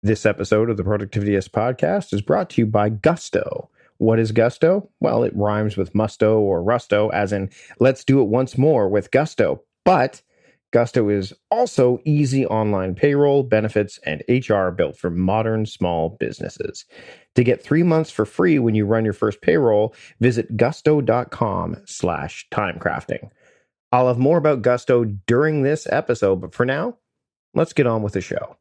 This episode of the Productivityist podcast is brought to you by Gusto. What is Gusto? Well, it rhymes with musto or rusto, as in let's do it once more with Gusto. But Gusto is also easy online payroll, benefits, and HR built for modern small businesses. To get 3 months for free when you run your first payroll, visit gusto.com/timecrafting. I'll have more about Gusto during this episode, but for now, let's get on with the show.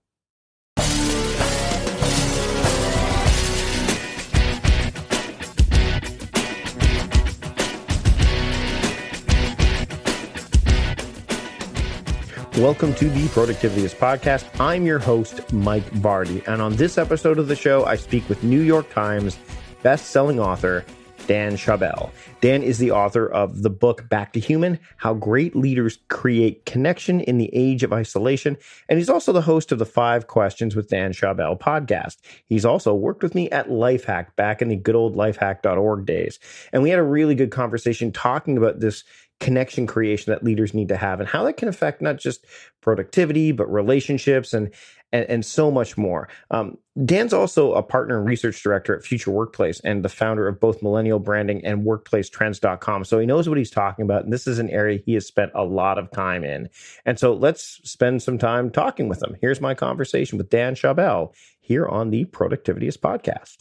Welcome to the Productivityist podcast. I'm your host, Mike Vardy, and on this episode of the show, I speak with New York Times best-selling author Dan Schawbel. Dan is the author of the book Back to Human: How Great Leaders Create Connection in the Age of Isolation, and he's also the host of the 5 Questions with Dan Schawbel podcast. He's also worked with me at Lifehack back in the good old lifehack.org days, and we had a really good conversation talking about this connection creation that leaders need to have and how that can affect not just productivity, but relationships and so much more. Dan's also a partner and research director at Future Workplace and the founder of both Millennial Branding and WorkplaceTrends.com. So he knows what he's talking about. And this is an area he has spent a lot of time in. And so let's spend some time talking with him. Here's my conversation with Dan Schawbel here on the Productivityist podcast.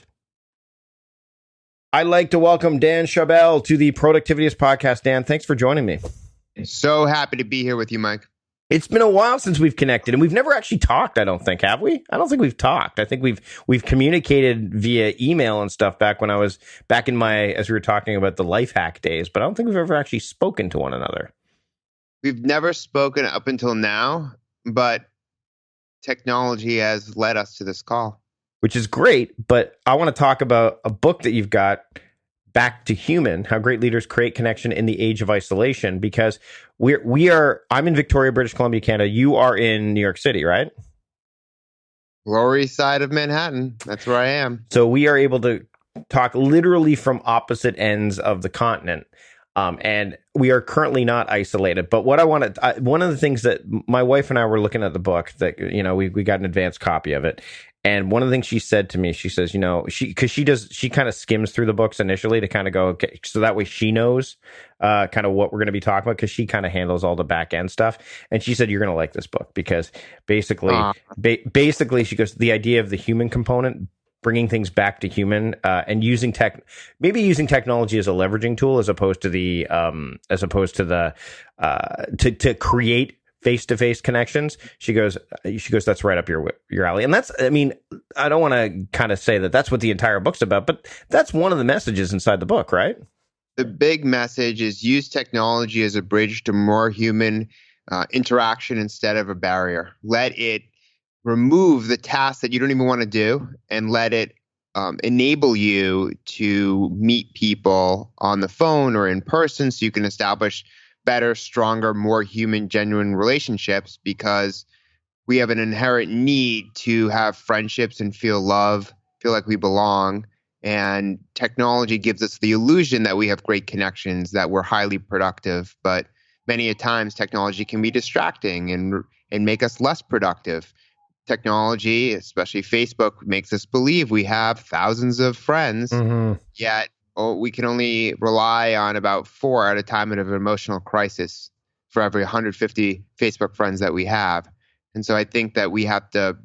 I'd like to welcome Dan Schawbel to the Productivityist podcast. Dan, thanks for joining me. So happy to be here with you, Mike. It's been a while since we've connected, and we've never actually talked, I don't think, have we? I don't think we've talked. I think we've communicated via email and stuff back when I was back in my, as we were talking about the Lifehack days, but I don't think we've ever actually spoken to one another. We've never spoken up until now, but technology has led us to this call. Which is great, but I want to talk about a book that you've got, Back to Human: How Great Leaders Create Connection in the Age of Isolation, because I'm in Victoria, British Columbia, Canada. You are in New York City, right? Lower East Side of Manhattan. That's where I am. So we are able to talk literally from opposite ends of the continent. And we are currently not isolated. But what I wanted, one of the things that my wife and I were looking at the book that, we got an advanced copy of it. And one of the things she said to me, she says, she kind of skims through the books initially to kind of go, okay, so that way she knows kind of what we're going to be talking about, because she kind of handles all the back end stuff. And she said, you're going to like this book because basically, she goes, the idea of the human component, bringing things back to human, and using technology as a leveraging tool as opposed to to create face-to-face connections. She goes, that's right up your alley. And that's, I don't want to kind of say that that's what the entire book's about, but that's one of the messages inside the book, right? The big message is use technology as a bridge to more human interaction instead of a barrier. Let it remove the tasks that you don't even want to do and let it enable you to meet people on the phone or in person so you can establish better, stronger, more human, genuine relationships, because we have an inherent need to have friendships and feel love, feel like we belong. And technology gives us the illusion that we have great connections, that we're highly productive. But many a times technology can be distracting and make us less productive. Technology, especially Facebook, makes us believe we have thousands of friends, yet we can only rely on about 4 at a time in an emotional crisis for every 150 Facebook friends that we have. And so I think that we have to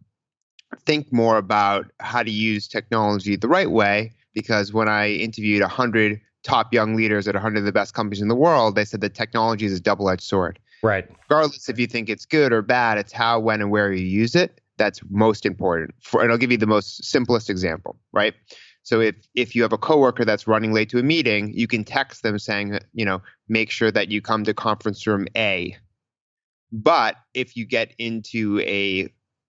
think more about how to use technology the right way, because when I interviewed 100 top young leaders at 100 of the best companies in the world, they said that technology is a double-edged sword. Right. Regardless if you think it's good or bad, it's how, when, and where you use it that's most important. And I'll give you the most simplest example, right? So if you have a coworker that's running late to a meeting, you can text them saying, make sure that you come to conference room A. But if you get into a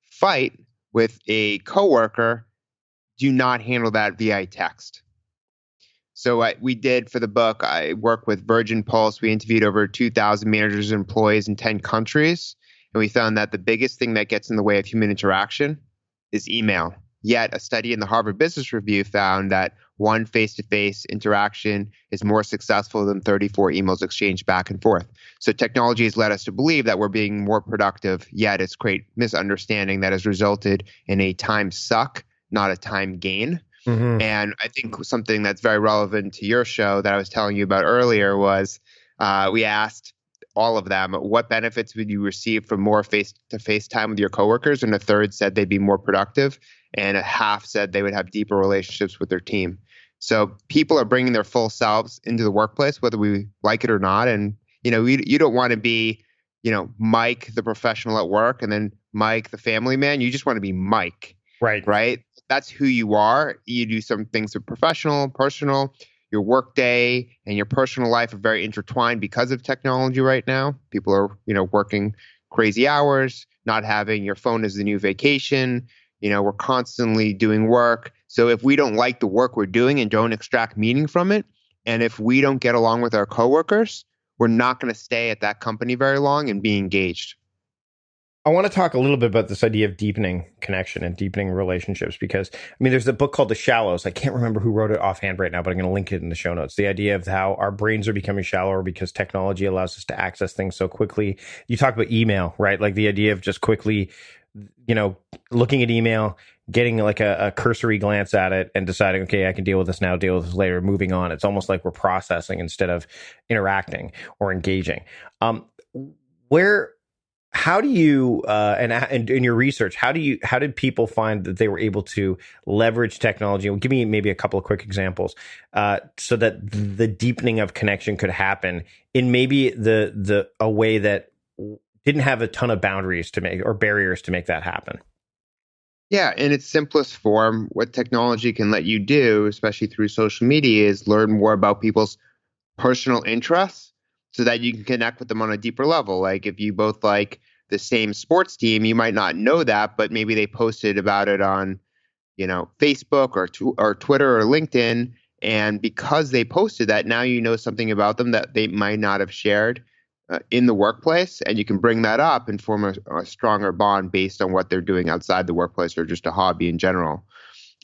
fight with a coworker, do not handle that via text. So we did for the book, I work with Virgin Pulse. We interviewed over 2,000 managers and employees in 10 countries. And we found that the biggest thing that gets in the way of human interaction is email. Yet a study in the Harvard Business Review found that one face-to-face interaction is more successful than 34 emails exchanged back and forth. So technology has led us to believe that we're being more productive, yet it's great misunderstanding that has resulted in a time suck, not a time gain. Mm-hmm. And I think something that's very relevant to your show that I was telling you about earlier was we asked all of them, what benefits would you receive from more face-to-face time with your coworkers? And a third said they'd be more productive, and a half said they would have deeper relationships with their team. So people are bringing their full selves into the workplace, whether we like it or not. And, you don't want to be, Mike, the professional at work, and then Mike, the family man. You just want to be Mike. Right? That's who you are. You do some things that are professional, personal. Your work day and your personal life are very intertwined because of technology right now. People are, working crazy hours, not having your phone as the new vacation. We're constantly doing work. So if we don't like the work we're doing and don't extract meaning from it, and if we don't get along with our coworkers, we're not going to stay at that company very long and be engaged. I want to talk a little bit about this idea of deepening connection and deepening relationships because, there's a book called The Shallows. I can't remember who wrote it offhand right now, but I'm going to link it in the show notes. The idea of how our brains are becoming shallower because technology allows us to access things so quickly. You talk about email, right? Like the idea of just quickly, looking at email, getting like a cursory glance at it and deciding, okay, I can deal with this now, deal with this later, moving on. It's almost like we're processing instead of interacting or engaging. How do you and in your research, how did people find that they were able to leverage technology? Well, give me maybe a couple of quick examples so that the deepening of connection could happen in maybe a way that didn't have a ton of boundaries to make or barriers to make that happen. Yeah, in its simplest form, what technology can let you do, especially through social media, is learn more about people's personal interests so that you can connect with them on a deeper level. Like if you both like the same sports team, you might not know that, but maybe they posted about it on, Facebook or Twitter or LinkedIn. And because they posted that, now you know something about them that they might not have shared in the workplace. And you can bring that up and form a stronger bond based on what they're doing outside the workplace or just a hobby in general.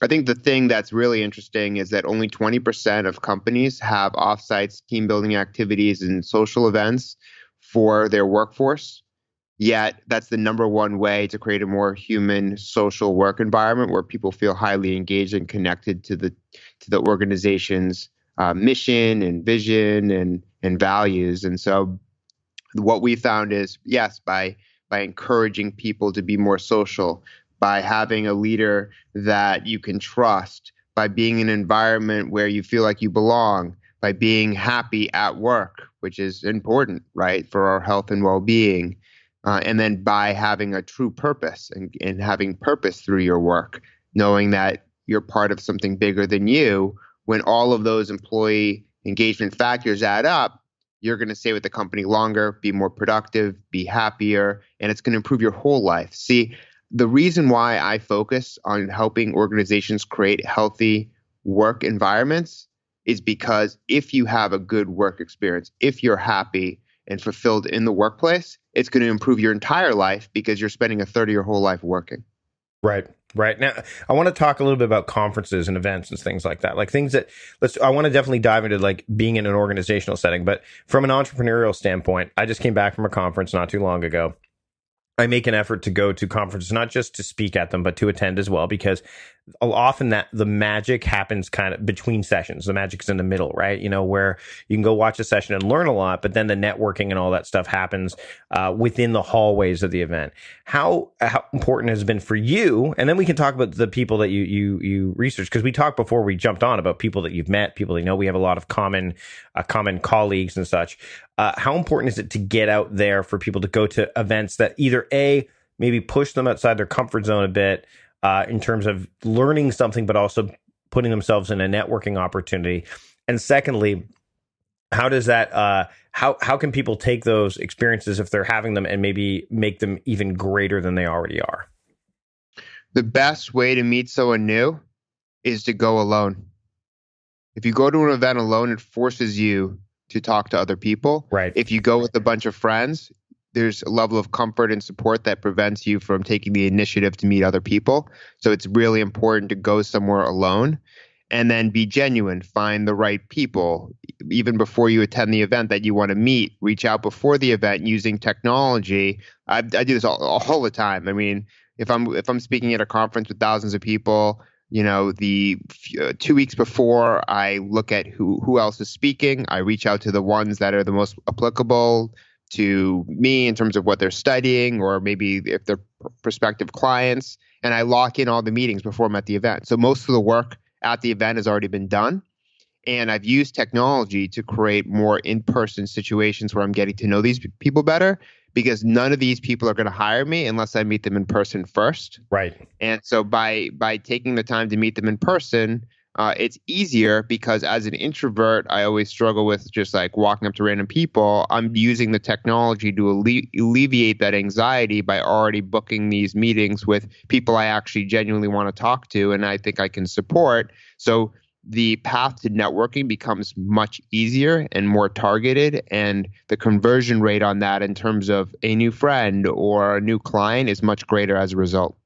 I think the thing that's really interesting is that only 20% of companies have offsites, team building activities, and social events for their workforce. Yet that's the number one way to create a more human social work environment where people feel highly engaged and connected to the organization's mission and vision and values. And so what we found is, yes, by encouraging people to be more social, by having a leader that you can trust, by being in an environment where you feel like you belong, by being happy at work, which is important, right, for our health and well-being, and then by having a true purpose and having purpose through your work, knowing that you're part of something bigger than you. When all of those employee engagement factors add up, you're going to stay with the company longer, be more productive, be happier, and it's going to improve your whole life. See, the reason why I focus on helping organizations create healthy work environments is because if you have a good work experience, if you're happy and fulfilled in the workplace, it's going to improve your entire life because you're spending a third of your whole life working. Right. Now, I want to talk a little bit about conferences and events and things like that, like things that I want to definitely dive into like being in an organizational setting. But from an entrepreneurial standpoint, I just came back from a conference not too long ago. I make an effort to go to conferences, not just to speak at them, but to attend as well, because often that the magic happens kind of between sessions. The magic is in the middle, right? Where you can go watch a session and learn a lot, but then the networking and all that stuff happens within the hallways of the event. How important has it been for you? And then we can talk about the people that you research, because we talked before we jumped on about people that you've met, people that you know. We have a lot of common colleagues and such. How important is it to get out there for people to go to events that either maybe push them outside their comfort zone a bit in terms of learning something, but also putting themselves in a networking opportunity? And secondly, how does that how can people take those experiences if they're having them and maybe make them even greater than they already are? The best way to meet someone new is to go alone. If you go to an event alone, it forces you to talk to other people. Right. If you go with a bunch of friends, there's a level of comfort and support that prevents you from taking the initiative to meet other people. So it's really important to go somewhere alone and then be genuine, find the right people. Even before you attend the event that you want to meet, reach out before the event using technology. I do this all the time. I mean, if I'm speaking at a conference with thousands of people, the 2 weeks before, I look at who else is speaking. I reach out to the ones that are the most applicable to me in terms of what they're studying, or maybe if they're prospective clients, and I lock in all the meetings before I'm at the event. So most of the work at the event has already been done. And I've used technology to create more in-person situations where I'm getting to know these people better, because none of these people are going to hire me unless I meet them in person first. Right. And so by taking the time to meet them in person, it's easier, because as an introvert, I always struggle with just like walking up to random people. I'm using the technology to alleviate that anxiety by already booking these meetings with people I actually genuinely want to talk to and I think I can support. So the path to networking becomes much easier and more targeted, and the conversion rate on that in terms of a new friend or a new client is much greater as a result.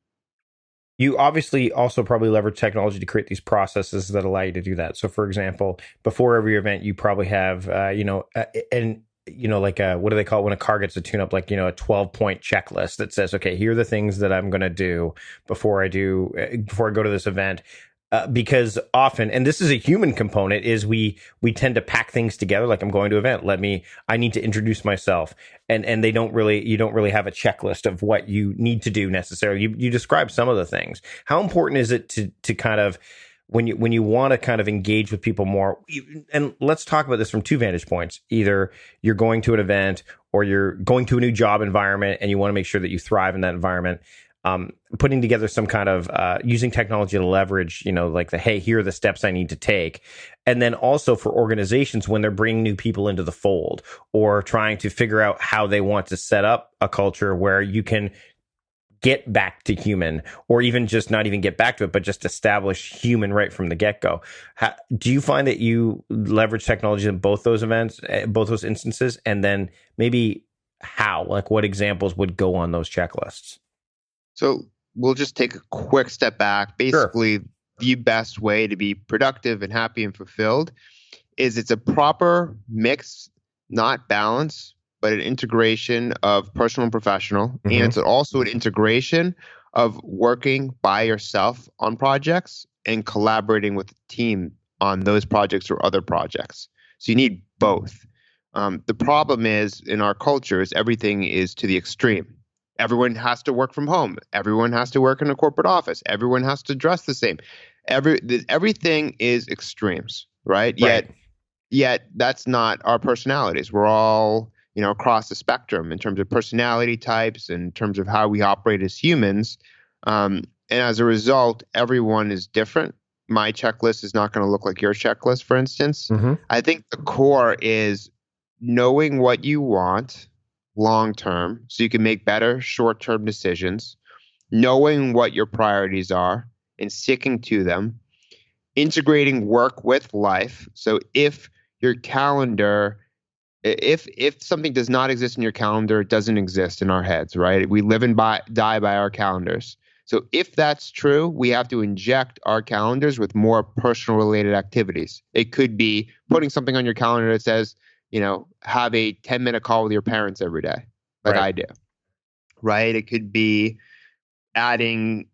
You obviously also probably leverage technology to create these processes that allow you to do that. So, for example, before every event, you probably have, what do they call it when a car gets a tune-up? Like, a 12-point checklist that says, okay, here are the things that I'm going to do before I go to this event. Because often, and this is a human component, is we tend to pack things together. Like, I'm going to an event. I need to introduce myself. And you don't really have a checklist of what you need to do necessarily. You describe some of the things. How important is it to kind of, when you want to kind of engage with people more, and let's talk about this from two vantage points. Either you're going to an event or you're going to a new job environment and you want to make sure that you thrive in that environment. Putting together some kind of using technology to leverage, like hey, here are the steps I need to take. And then also for organizations when they're bringing new people into the fold or trying to figure out how they want to set up a culture where you can get back to human, or even just not even get back to it, but just establish human right from the get-go. Do you find that you leverage technology in both those events, both those instances? And then maybe how, like what examples would go on those checklists? So we'll just take a quick step back. Basically, sure. The best way to be productive and happy and fulfilled is it's a proper mix, not balance, but an integration of personal and professional. Mm-hmm. And it's also an integration of working by yourself on projects and collaborating with a team on those projects or other projects. So you need both. The problem is in our culture is everything is to the extreme. Everyone has to work from home. Everyone has to work in a corporate office. Everyone has to dress the same. Everything is extremes, right? Yet that's not our personalities. We're all, across the spectrum in terms of personality types, in terms of how we operate as humans. And as a result, everyone is different. My checklist is not going to look like your checklist, for instance. Mm-hmm. I think the core is knowing what you want long term so you can make better short term decisions, knowing what your priorities are and sticking to them, integrating work with life. So if your calendar, if something does not exist in your calendar, it doesn't exist in our heads, right? We live and die by our calendars. So if that's true, we have to inject our calendars with more personal related activities. It could be putting something on your calendar that says, have a 10-minute call with your parents every day, like I do, right? It could be adding,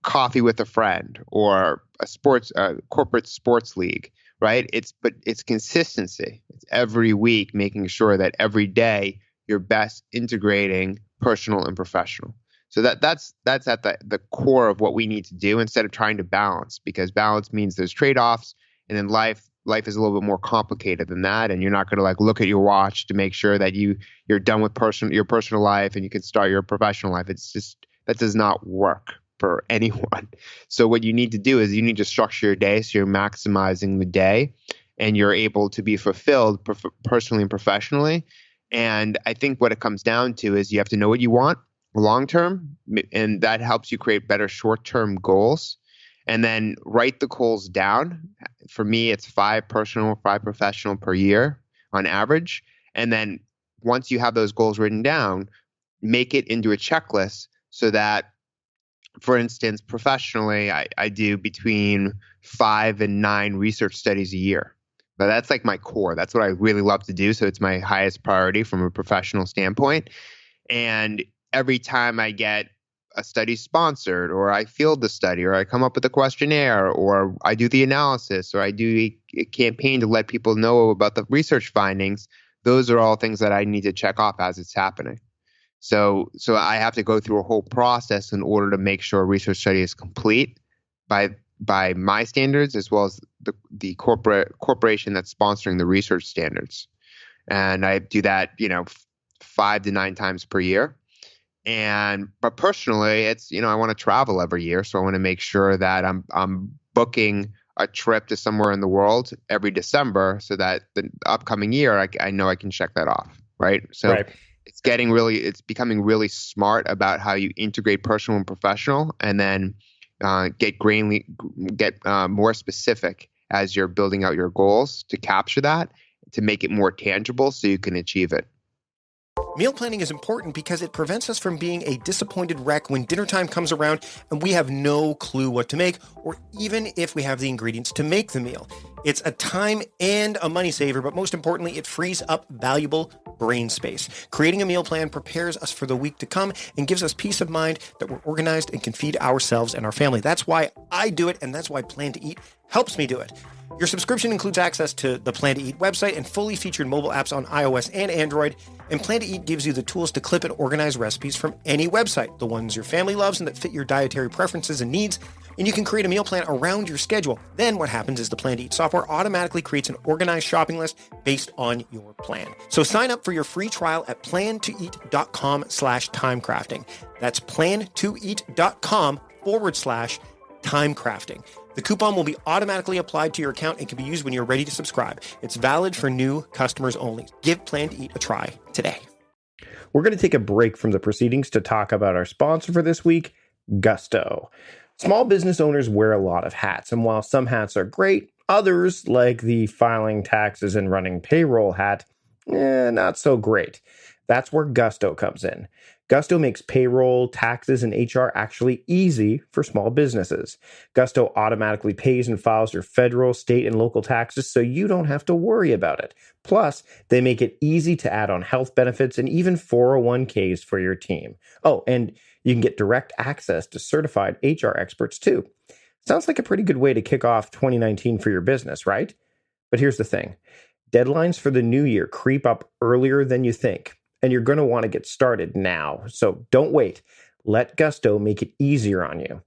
coffee with a friend or a corporate sports league, right? But it's consistency. It's every week making sure that every day you're best integrating personal and professional. So that's at the core of what we need to do instead of trying to balance, because balance means there's trade-offs, and in life is a little bit more complicated than that. And you're not going to look at your watch to make sure that you're done with your personal life and you can start your professional life. It's just, that does not work for anyone. So what you need to do is you need to structure your day so you're maximizing the day and you're able to be fulfilled personally and professionally. And I think what it comes down to is you have to know what you want long term, and that helps you create better short-term goals. And then write the goals down. For me, it's 5 personal, 5 professional per year on average. And then once you have those goals written down, make it into a checklist so that, for instance, professionally, I do between 5 and 9 research studies a year. But that's like my core. That's what I really love to do. So it's my highest priority from a professional standpoint. And every time I get a study sponsored, or I field the study, or I come up with a questionnaire, or I do the analysis, or I do a campaign to let people know about the research findings, those are all things that I need to check off as it's happening. So I have to go through a whole process in order to make sure a research study is complete by my standards, as well as the corporation that's sponsoring the research standards. And I do that, 5 to 9 times per year. But personally, it's, I want to travel every year. So I want to make sure that I'm booking a trip to somewhere in the world every December so that the upcoming year, I know I can check that off. Right. So Right. it's becoming really smart about how you integrate personal and professional, and then get more specific as you're building out your goals to capture that, to make it more tangible so you can achieve it. Meal planning is important because it prevents us from being a disappointed wreck when dinner time comes around and we have no clue what to make, or even if we have the ingredients to make the meal. It's a time and a money saver, but most importantly, it frees up valuable brain space. Creating a meal plan prepares us for the week to come and gives us peace of mind that we're organized and can feed ourselves and our family. That's why I do it, and that's why Plan to Eat helps me do it. Your subscription includes access to the Plan to Eat website and fully featured mobile apps on iOS and Android. And Plan to Eat gives you the tools to clip and organize recipes from any website, the ones your family loves and that fit your dietary preferences and needs. And you can create a meal plan around your schedule. Then what happens is the Plan to Eat software automatically creates an organized shopping list based on your plan. So sign up for your free trial at plantoeat.com/timecrafting. That's plantoeat.com/timecrafting. The coupon will be automatically applied to your account and can be used when you're ready to subscribe. It's valid for new customers only. Give Plan to Eat a try today. We're going to take a break from the proceedings to talk about our sponsor for this week, Gusto. Small business owners wear a lot of hats, and while some hats are great, others, like the filing taxes and running payroll hat, not so great. That's where Gusto comes in. Gusto makes payroll, taxes, and HR actually easy for small businesses. Gusto automatically pays and files your federal, state, and local taxes, so you don't have to worry about it. Plus, they make it easy to add on health benefits and even 401ks for your team. Oh, and you can get direct access to certified HR experts too. Sounds like a pretty good way to kick off 2019 for your business, right? But here's the thing. Deadlines for the new year creep up earlier than you think. And you're going to want to get started now. So don't wait. Let Gusto make it easier on you.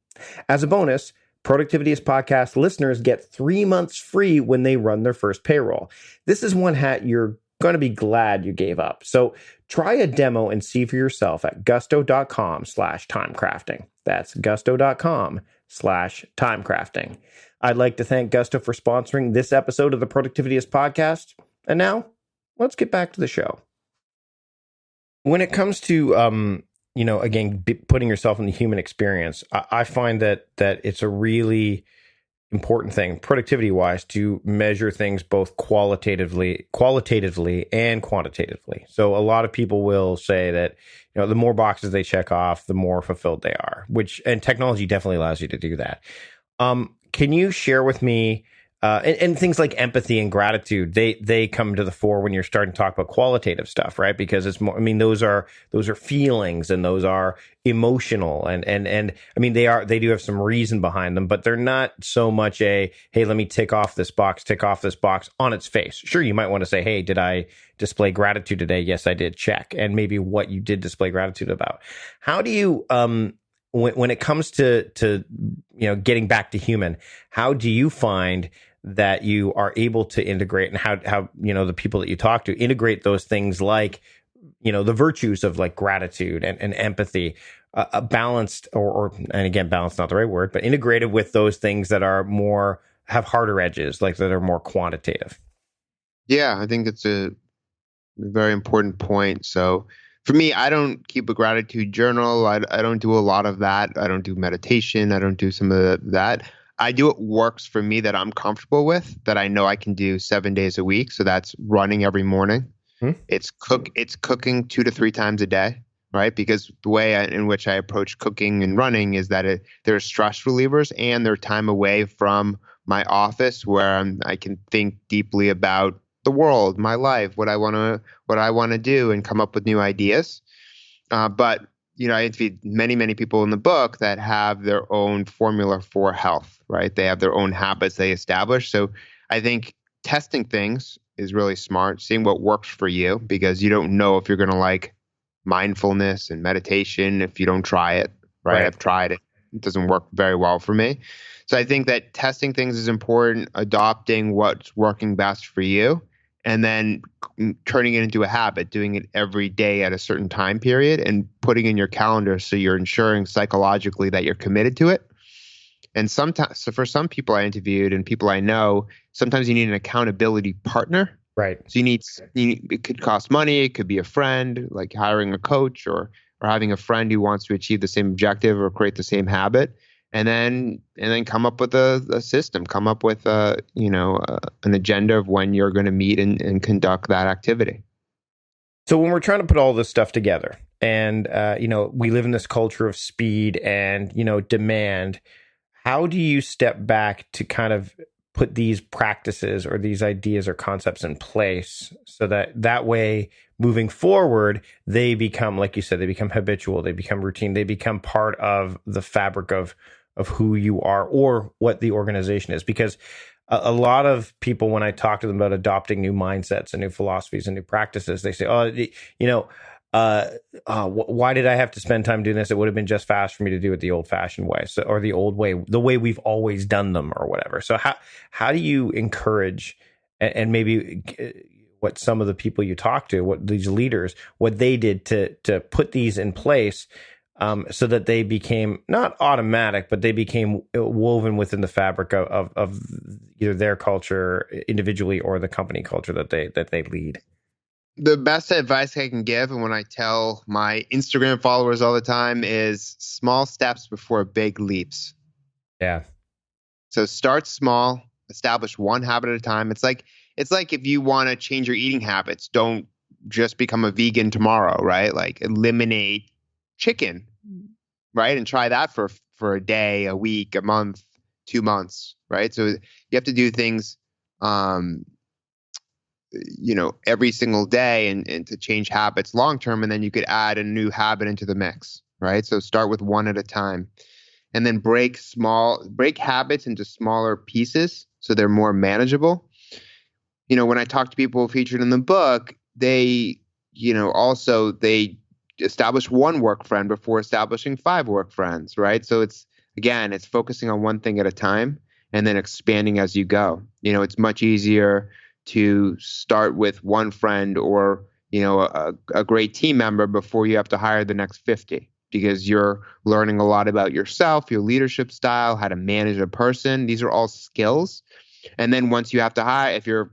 As a bonus, Productivity is Podcast listeners get 3 months free when they run their first payroll. This is one hat you're going to be glad you gave up. So try a demo and see for yourself at gusto.com/timecrafting. That's gusto.com/timecrafting. I'd like to thank Gusto for sponsoring this episode of the Productivity is Podcast. And now let's get back to the show. When it comes to, again, putting yourself in the human experience, I find that it's a really important thing, productivity-wise, to measure things both qualitatively and quantitatively. So a lot of people will say that, the more boxes they check off, the more fulfilled they are, and technology definitely allows you to do that. Can you share with me, and things like empathy and gratitude, they come to the fore when you're starting to talk about qualitative stuff, right? Because it's more, those are feelings, and those are emotional, and they do have some reason behind them, but they're not so much hey, let me tick off this box on its face. Sure, you might want to say, hey, did I display gratitude today? Yes, I did. Check. And maybe what you did display gratitude about. How do you, when it comes to getting back to human, how do you find that you are able to integrate, and how the people that you talk to integrate those things, like the virtues of like gratitude and empathy, balanced and again, balanced not the right word, but integrated with those things that are more, have harder edges, like that are more quantitative? Yeah, I think it's a very important point. So for me, I don't keep a gratitude journal. I don't do a lot of that. I don't do meditation. I don't do some of that. I do what works for me, that I'm comfortable with, that I know I can do 7 days a week. So that's running every morning. Hmm? It's cooking 2 to 3 times a day, right? Because the way in which I approach cooking and running is that there are stress relievers and they're time away from my office where I can think deeply about the world, my life, what I want to do, and come up with new ideas. But I interviewed many people in the book that have their own formula for health, right? They have their own habits they establish. So I think testing things is really smart, seeing what works for you, because you don't know if you're going to like mindfulness and meditation if you don't try it, right? I've tried it. It doesn't work very well for me. So I think that testing things is important, adopting what's working best for you, and then turning it into a habit, doing it every day at a certain time period and putting in your calendar so you're ensuring psychologically that you're committed to it. And sometimes, so for some people I interviewed and people I know, sometimes you need an accountability partner. Right. So it could cost money. It could be a friend, like hiring a coach or having a friend who wants to achieve the same objective or create the same habit. And then come up with a system, come up with an agenda of when you're going to meet and conduct that activity. So when we're trying to put all this stuff together, and we live in this culture of speed and demand, how do you step back to kind of put these practices or these ideas or concepts in place so that way moving forward they become, like you said, they become habitual, they become routine, they become part of the fabric of who you are or what the organization is? Because a lot of people, when I talk to them about adopting new mindsets and new philosophies and new practices, they say, why did I have to spend time doing this? It would have been just fast for me to do it the old fashioned way, or the old way, the way we've always done them or whatever. So how do you encourage, and maybe what some of the people you talk to, what these leaders, what they did to put these in place, so that they became not automatic, but they became woven within the fabric of either their culture individually or the company culture that they lead? The best advice I can give, and when I tell my Instagram followers all the time, is small steps before big leaps. Yeah. So start small, establish one habit at a time. It's like if you want to change your eating habits, don't just become a vegan tomorrow, right? Like eliminate chicken, right? And try that for a day, a week, a month, 2 months, right? So you have to do things every single day and to change habits long term, and then you could add a new habit into the mix, right? So start with one at a time, and then break habits into smaller pieces so they're more manageable. When I talk to people featured in the book, they establish one work friend before establishing 5 work friends, right? So it's focusing on one thing at a time and then expanding as you go. It's much easier to start with one friend or a great team member before you have to hire the next 50, because you're learning a lot about yourself, your leadership style, how to manage a person. These are all skills. And then once you have to hire, if your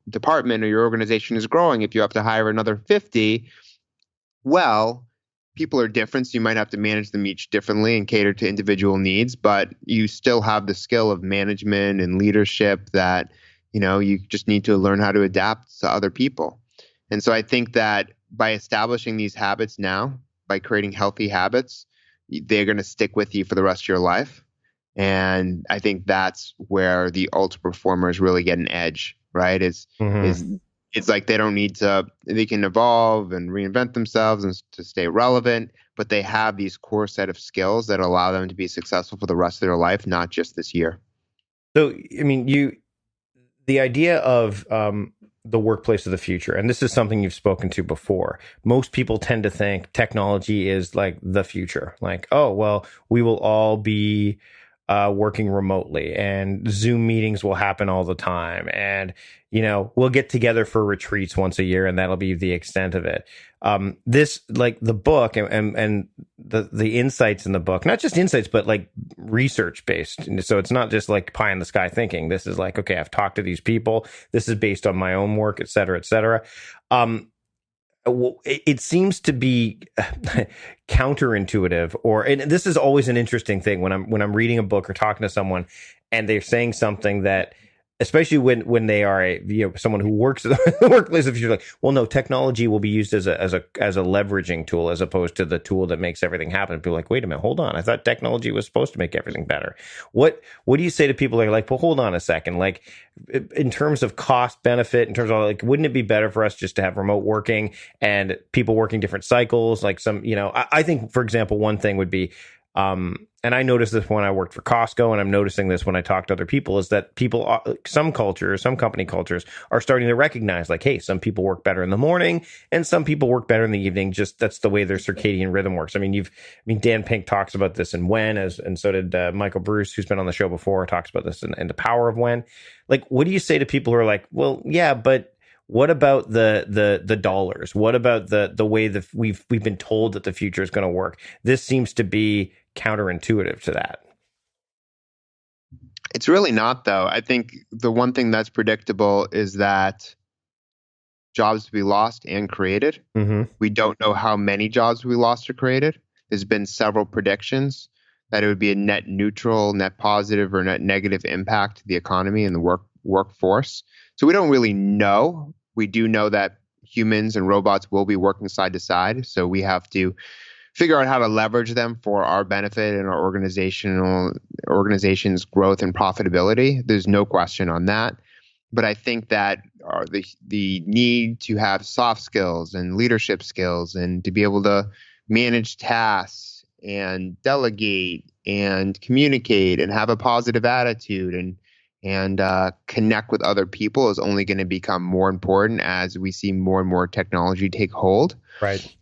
department or your organization is growing, if you have to hire another 50, well, people are different, so you might have to manage them each differently and cater to individual needs, but you still have the skill of management and leadership that you just need to learn how to adapt to other people. And so I think that by establishing these habits now, by creating healthy habits, they're going to stick with you for the rest of your life. And I think that's where the ultra performers really get an edge, right? It's like they can evolve and reinvent themselves and to stay relevant, but they have these core set of skills that allow them to be successful for the rest of their life, not just this year. So, I mean, the idea of the workplace of the future, and this is something you've spoken to before. Most people tend to think technology is like the future. Like, oh, well, we will all be working remotely and Zoom meetings will happen all the time. And, we'll get together for retreats once a year and that'll be the extent of it. This, like the book and the insights in the book, not just insights, but like research based. So it's not just like pie in the sky thinking. This is like, okay, I've talked to these people. This is based on my own work, et cetera, et cetera. It seems to be counterintuitive, and this is always an interesting thing when I'm reading a book or talking to someone and they're saying something that especially when they are someone who works at the workplace of the future, like, well, no, technology will be used as a leveraging tool as opposed to the tool that makes everything happen. People are like, wait a minute, hold on, I thought technology was supposed to make everything better. What do you say to people that are like, well, hold on a second, like in terms of cost benefit, in terms of like, wouldn't it be better for us just to have remote working and people working different cycles? Like I think, for example, one thing would be, and I noticed this when I worked for Costco, and I'm noticing this when I talk to other people, is that some company cultures are starting to recognize, like, hey, some people work better in the morning and some people work better in the evening. Just that's the way their circadian rhythm works. I mean, Dan Pink talks about this in When, and so did Michael Bruce, who's been on the show before, talks about this in The Power of When. Like, what do you say to people who are like, well, yeah, but what about the dollars? What about the way that we've been told that the future is going to work? This seems to be counterintuitive to that. It's really not, though. I think the one thing that's predictable is that jobs will be lost and created. Mm-hmm. We don't know how many jobs will be lost or created. There's been several predictions that it would be a net neutral, net positive, or net negative impact to the economy and the workforce. So we don't really know. We do know that humans and robots will be working side to side. So we have to figure out how to leverage them for our benefit and our organization's growth and profitability. There's no question on that. But I think that the need to have soft skills and leadership skills and to be able to manage tasks and delegate and communicate and have a positive attitude and connect with other people is only going to become more important as we see more and more technology take hold. Right.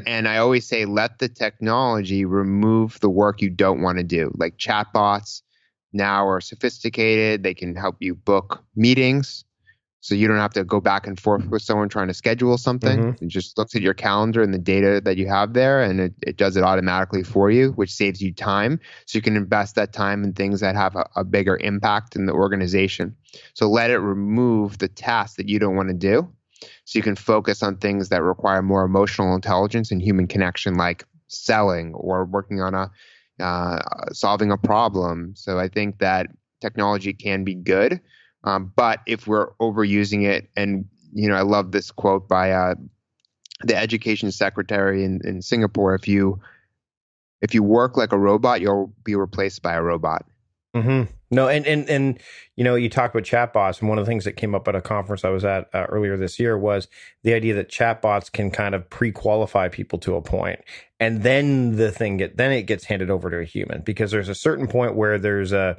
And I always say, let the technology remove the work you don't want to do. Like chatbots now are sophisticated. They can help you book meetings. So you don't have to go back and forth with someone trying to schedule something. Mm-hmm. It just looks at your calendar and the data that you have there, and it does it automatically for you, which saves you time. So you can invest that time in things that have a bigger impact in the organization. So let it remove the tasks that you don't want to do. So you can focus on things that require more emotional intelligence and human connection, like selling or working on solving a problem. So I think that technology can be good. But if we're overusing it, and I love this quote by the education secretary in Singapore: if you work like a robot, you'll be replaced by a robot. Mm-hmm. No, and you talk about chatbots, and one of the things that came up at a conference I was at earlier this year was the idea that chatbots can kind of pre-qualify people to a point, and then it gets handed over to a human, because there's a certain point where there's a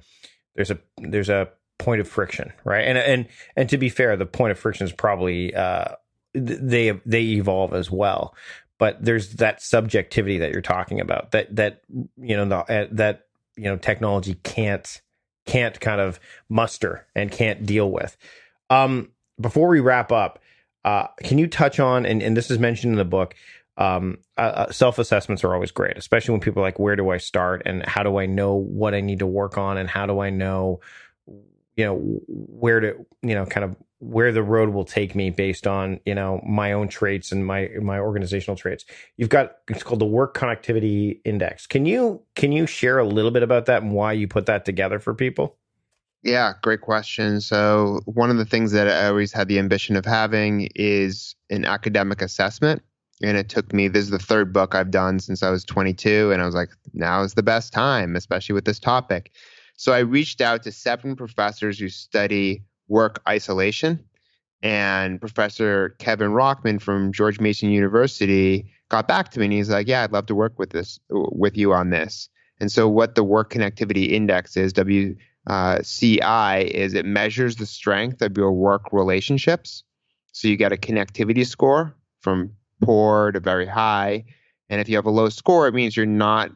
point of friction, right? And to be fair, the point of friction is probably they evolve as well, but there's that subjectivity that you're talking about that technology can't kind of muster and can't deal with. Before we wrap up, can you touch on, and this is mentioned in the book, self-assessments are always great, especially when people are like, where do I start and how do I know what I need to work on and how do I know where to, kind of where the road will take me based on, my own traits and my organizational traits. It's called the Work Connectivity Index. Can you share a little bit about that and why you put that together for people? Yeah, great question. So one of the things that I always had the ambition of having is an academic assessment. And it took me, this is the third book I've done since I was 22. And I was like, now is the best time, especially with this topic. So I reached out to 7 professors who study work isolation, and Professor Kevin Rockman from George Mason University got back to me and he's like, yeah, I'd love to work with you on this. And so what the Work Connectivity Index is, WCI, is it measures the strength of your work relationships. So you get a connectivity score from poor to very high. And if you have a low score, it means you're not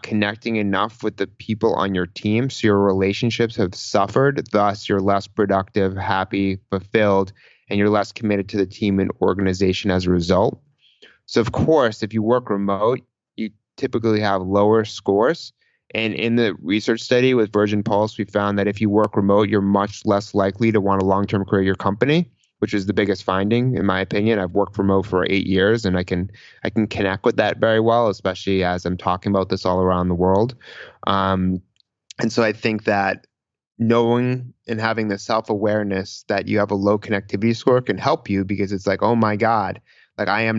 connecting enough with the people on your team. So your relationships have suffered. Thus, you're less productive, happy, fulfilled, and you're less committed to the team and organization as a result. So, of course, if you work remote, you typically have lower scores. And in the research study with Virgin Pulse, we found that if you work remote, you're much less likely to want a long-term career at your company, which is the biggest finding, in my opinion. I've worked remote for 8 years, and I can connect with that very well, especially as I'm talking about this all around the world. And so I think that knowing and having the self-awareness that you have a low connectivity score can help you, because it's like, oh my God, like I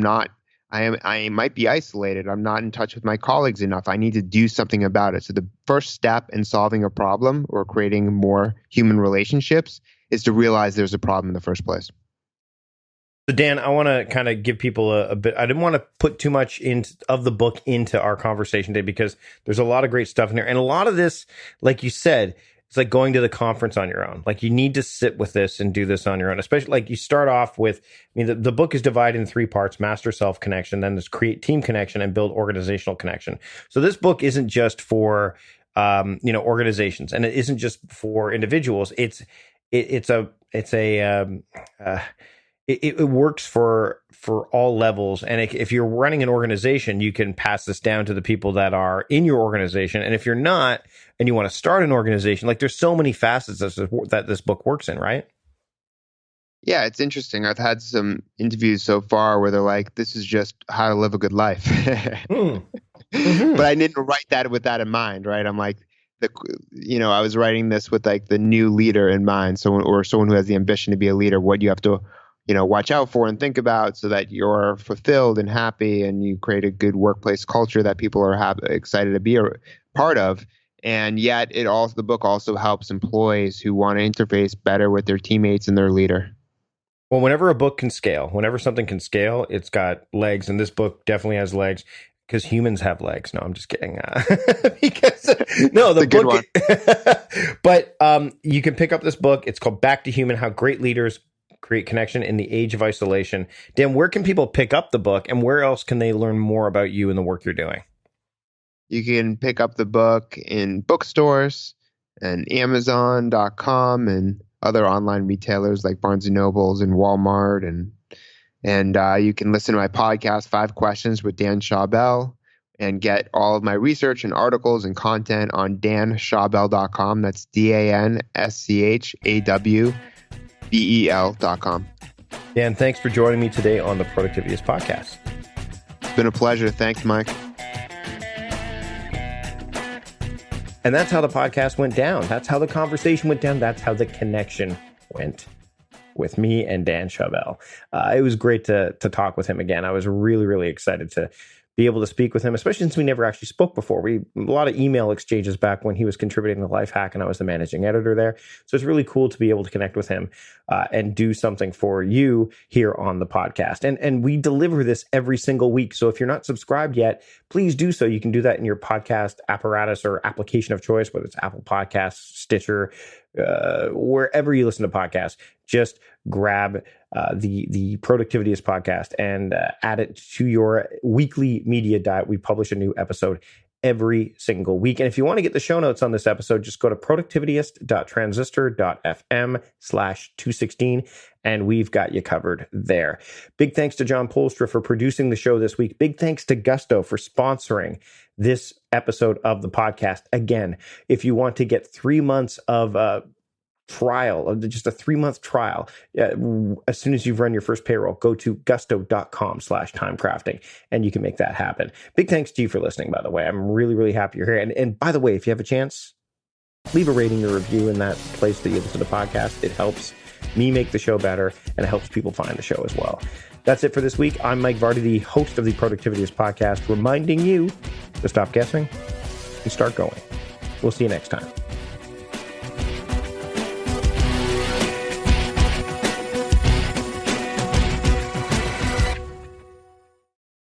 might be isolated. I'm not in touch with my colleagues enough. I need to do something about it. So the first step in solving a problem or creating more human relationships is to realize there's a problem in the first place. So Dan, I want to kind of give people a bit. I didn't want to put too much of the book into our conversation today, because there's a lot of great stuff in there. And a lot of this, like you said, it's like going to the conference on your own. Like you need to sit with this and do this on your own. Especially like you start off with, the book is divided in 3 parts: master self connection, then there's create team connection, and build organizational connection. So this book isn't just for, organizations, and it isn't just for individuals. It works for all levels. And if you're running an organization, you can pass this down to the people that are in your organization. And if you're not, and you want to start an organization, like there's so many facets that this book works in, right? Yeah, it's interesting. I've had some interviews so far where they're like, this is just how to live a good life. Mm-hmm. But I didn't write that with that in mind, right? I'm like, I was writing this with like the new leader in mind. Someone who has the ambition to be a leader, what you have to watch out for and think about so that you're fulfilled and happy and you create a good workplace culture that people are excited to be a part of. And yet the book also helps employees who want to interface better with their teammates and their leader. Well, whenever something can scale, it's got legs. And this book definitely has legs, because humans have legs. No, I'm just kidding. The book. But you can pick up this book. It's called Back to Human: How Great Leaders Create Connection in the Age of Isolation. Dan, where can people pick up the book, and where else can they learn more about you and the work you're doing? You can pick up the book in bookstores and Amazon.com and other online retailers like Barnes & Nobles and Walmart. And you can listen to my podcast, 5 Questions with Dan Schawbel, and get all of my research and articles and content on danschawbel.com. That's DANSCHAWBEL.com. Dan, thanks for joining me today on the Productivityist podcast. It's been a pleasure. Thanks, Mike. And that's how the podcast went down. That's how the conversation went down. That's how the connection went with me and Dan Schawbel. It was great to talk with him again. I was really, really excited to be able to speak with him, especially since we never actually spoke before. A lot of email exchanges back when he was contributing to Lifehack and I was the managing editor there. So it's really cool to be able to connect with him and do something for you here on the podcast. And we deliver this every single week. So if you're not subscribed yet, please do so. You can do that in your podcast apparatus or application of choice, whether it's Apple Podcasts, Stitcher, wherever you listen to podcasts. Just grab the Productivityist podcast and add it to your weekly media diet. We publish a new episode every single week. And if you want to get the show notes on this episode, just go to productivityist.transistor.fm/216, and we've got you covered there. Big thanks to John Polstra for producing the show this week. Big thanks to Gusto for sponsoring this episode of the podcast. Again, if you want to get 3 months of just a 3-month trial, as soon as you've run your first payroll, go to gusto.com/timecrafting and you can make that happen. Big thanks to you for listening, by the way. I'm really, really happy you're here. And by the way, if you have a chance, leave a rating or review in that place that you listen to podcasts. It helps me make the show better and it helps people find the show as well. That's it for this week. I'm Mike Vardy, the host of the Productivityist podcast, reminding you to stop guessing and start going. We'll see you next time.